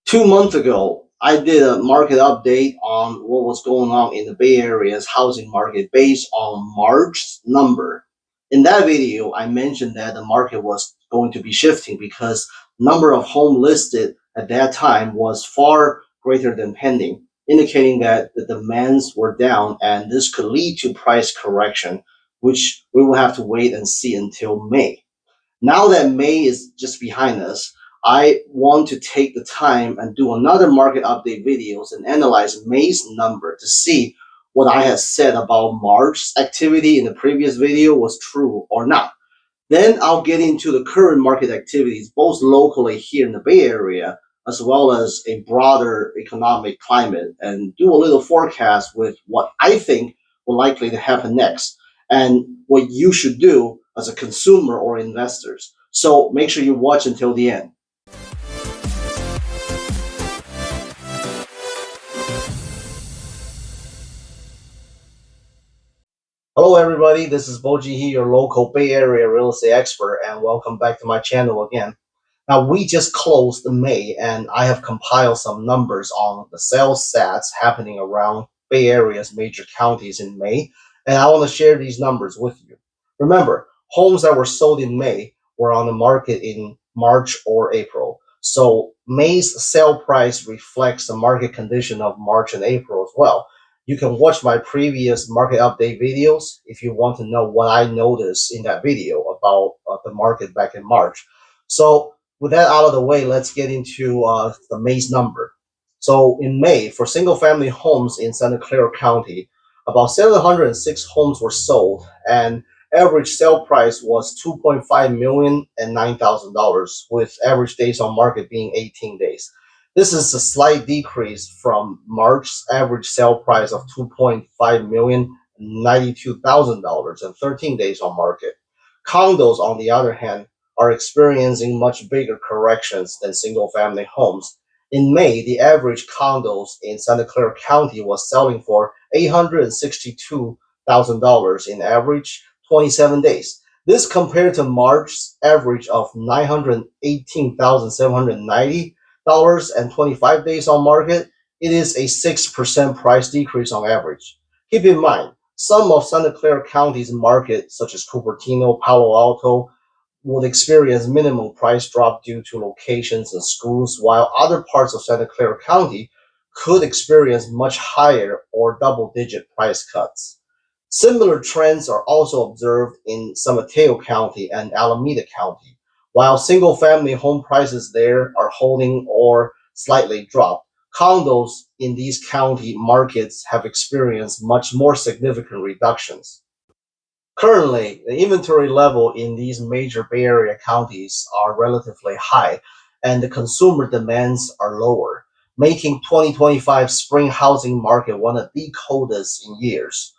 2 months ago, I did a market update on what was going on in the Bay Area's housing market based on March's number. In that video, I mentioned that the market was going to be shifting because number of home listed at that time was far greater than pending, indicating that the demands were down and this could lead to price correction, which we will have to wait and see until May. Now that May is just behind us, I want to take the time and do another market update videos and analyze May's number to see what I had said about March's activity in the previous video was true or not. Then I'll get into the current market activities, both locally here in the Bay Area, as well as a broader economic climate, and do a little forecast with what I think will likely to happen next, and what you should do as a consumer or investors. So make sure you watch until the end. Hello everybody, this is Boji here, your local Bay Area real estate expert, and welcome back to my channel again. Now we just closed May and I have compiled some numbers on the sales stats happening around Bay Area's major counties in May, and I want to share these numbers with you. Remember, homes that were sold in May were on the market in March or April. So May's sale price reflects the market condition of March and April as well. You can watch my previous market update videos if you want to know what I noticed in that video about the market back in March. So with that out of the way, let's get into the May's number. So in May, for single-family homes in Santa Clara County, about 706 homes were sold, and average sale price was $2.5 million and $9,000, with average days on market being 18 days. This is a slight decrease from March's average sale price of $2.5 million, $92,000 and 13 days on market. Condos, on the other hand, are experiencing much bigger corrections than single-family homes. In May, the average condos in Santa Clara County was selling for $862,000 in average 27 days. This compared to March's average of $918,790 and 25 days on market. It is a 6% price decrease on average. Keep in mind, some of Santa Clara County's market, such as Cupertino, Palo Alto, would experience minimal price drop due to locations and schools, while other parts of Santa Clara County could experience much higher or double-digit price cuts. Similar trends are also observed in San Mateo County and Alameda County. While single-family home prices there are holding or slightly dropped, condos in these county markets have experienced much more significant reductions. Currently, the inventory level in these major Bay Area counties are relatively high, and the consumer demands are lower, making 2025 spring housing market one of the coldest in years.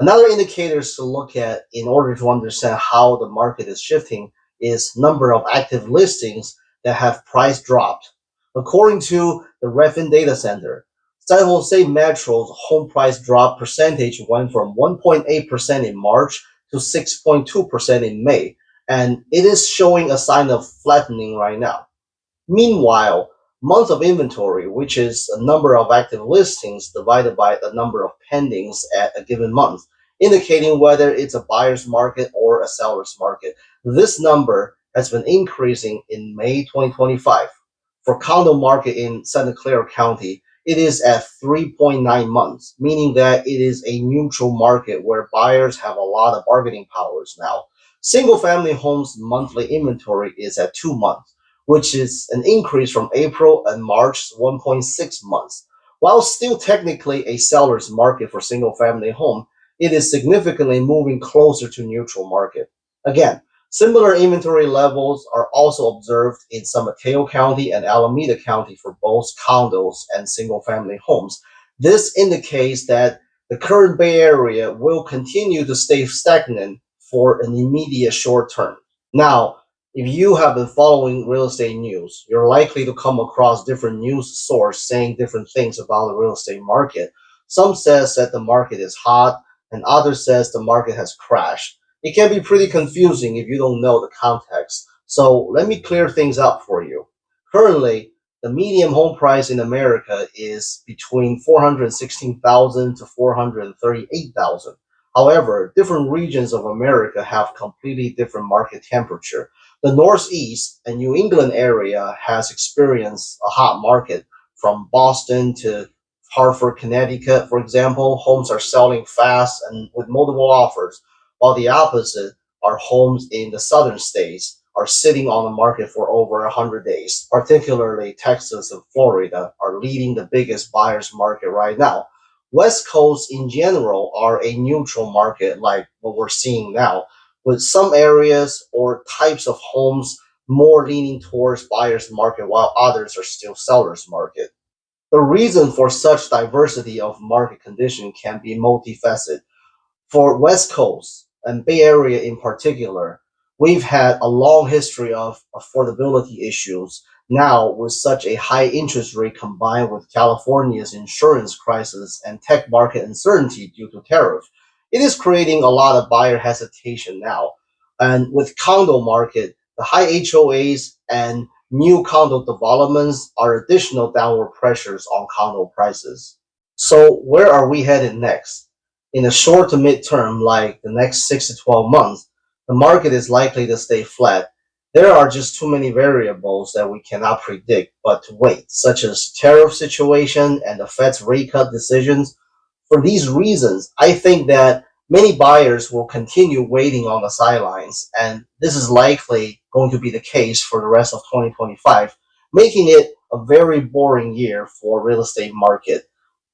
Another indicators to look at in order to understand how the market is shifting is number of active listings that have price dropped. According to the Redfin Data Center, San Jose Metro's home price drop percentage went from 1.8% in March to 6.2% in May, and it is showing a sign of flattening right now. Meanwhile, month of inventory, which is a number of active listings divided by the number of pendings at a given month, indicating whether it's a buyer's market or a seller's market. This number has been increasing in May 2025. For condo market in Santa Clara County, it is at 3.9 months, meaning that it is a neutral market where buyers have a lot of bargaining powers now. Single-family homes monthly inventory is at 2 months, which is an increase from April and March's 1.6 months. While still technically a seller's market for single-family home, it is significantly moving closer to neutral market. Again, similar inventory levels are also observed in San Mateo County and Alameda County for both condos and single-family homes. This indicates that the current Bay Area will continue to stay stagnant for an immediate short term. Now, if you have been following real estate news, you're likely to come across different news sources saying different things about the real estate market. Some says that the market is hot, and others says the market has crashed. It can be pretty confusing if you don't know the context. So let me clear things up for you. Currently, the median home price in America is between 416,000 to 438,000. However, different regions of America have completely different market temperature. The Northeast and New England area has experienced a hot market from Boston to Hartford, Connecticut, for example. Homes are selling fast and with multiple offers, while the opposite are homes in the southern states are sitting on the market for over 100 days. Particularly Texas and Florida are leading the biggest buyers market right now. West Coast in general are a neutral market like what we're seeing now, with some areas or types of homes more leaning towards buyers market while others are still sellers market. The reason for such diversity of market condition can be multifaceted. For West Coast and Bay Area in particular, we've had a long history of affordability issues. Now, with such a high interest rate combined with California's insurance crisis and tech market uncertainty due to tariff, it is creating a lot of buyer hesitation now. And with condo market, the high HOAs and new condo developments are additional downward pressures on condo prices. So where are we headed next? In the short to mid-term, like the next 6 to 12 months, the market is likely to stay flat. There are just too many variables that we cannot predict but to wait, such as tariff situation and the Fed's rate cut decisions. For these reasons, I think that many buyers will continue waiting on the sidelines, and this is likely going to be the case for the rest of 2025, making it a very boring year for real estate market.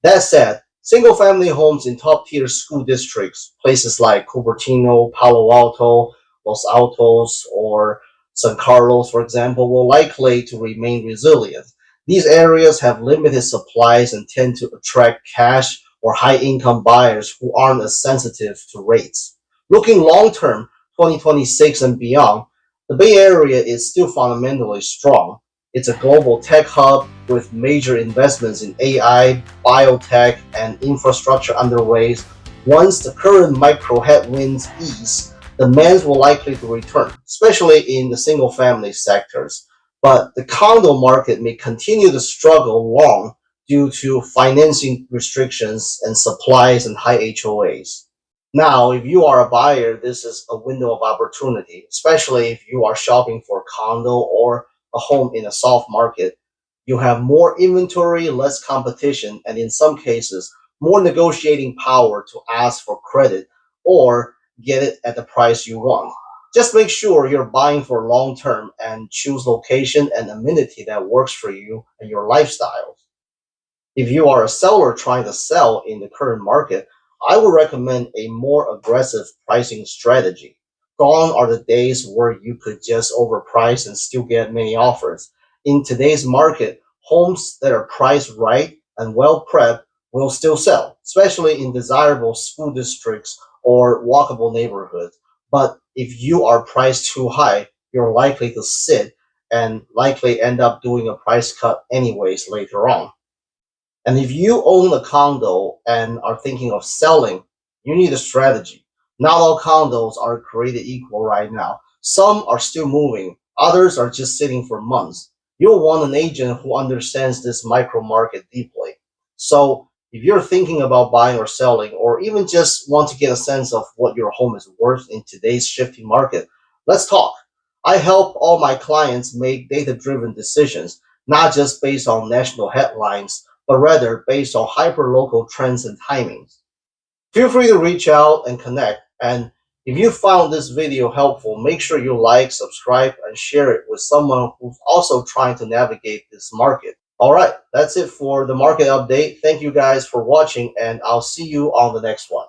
That said, single family homes in top tier school districts, places like Cupertino, Palo Alto, Los Altos, or San Carlos, for example, will likely to remain resilient. These areas have limited supplies and tend to attract cash or high income buyers who aren't as sensitive to rates. Looking long term, 2026 and beyond, the Bay Area is still fundamentally strong. It's a global tech hub with major investments in AI, biotech, and infrastructure underway. Once the current micro headwinds ease, demand will likely to return, especially in the single family sectors. But the condo market may continue to struggle long due to financing restrictions and supplies and high HOAs. Now, if you are a buyer, this is a window of opportunity, especially if you are shopping for a condo or a home in a soft market. You have more inventory, less competition, and in some cases, more negotiating power to ask for credit or get it at the price you want. Just make sure you're buying for long term and choose location and amenity that works for you and your lifestyle. If you are a seller trying to sell in the current market, I would recommend a more aggressive pricing strategy. Gone are the days where you could just overprice and still get many offers. In today's market, homes that are priced right and well prepped will still sell, especially in desirable school districts or walkable neighborhoods. But if you are priced too high, you're likely to sit and likely end up doing a price cut anyways later on. And if you own a condo and are thinking of selling, you need a strategy. Not all condos are created equal right now. Some are still moving, others are just sitting for months. You'll want an agent who understands this micro market deeply. So, if you're thinking about buying or selling, or even just want to get a sense of what your home is worth in today's shifting market, let's talk. I help all my clients make data driven decisions, not just based on national headlines, but rather based on hyper-local trends and timings. Feel free to reach out and connect. And if you found this video helpful, make sure you like, subscribe, and share it with someone who's also trying to navigate this market. All right, that's it for the market update. Thank you guys for watching, and I'll see you on the next one.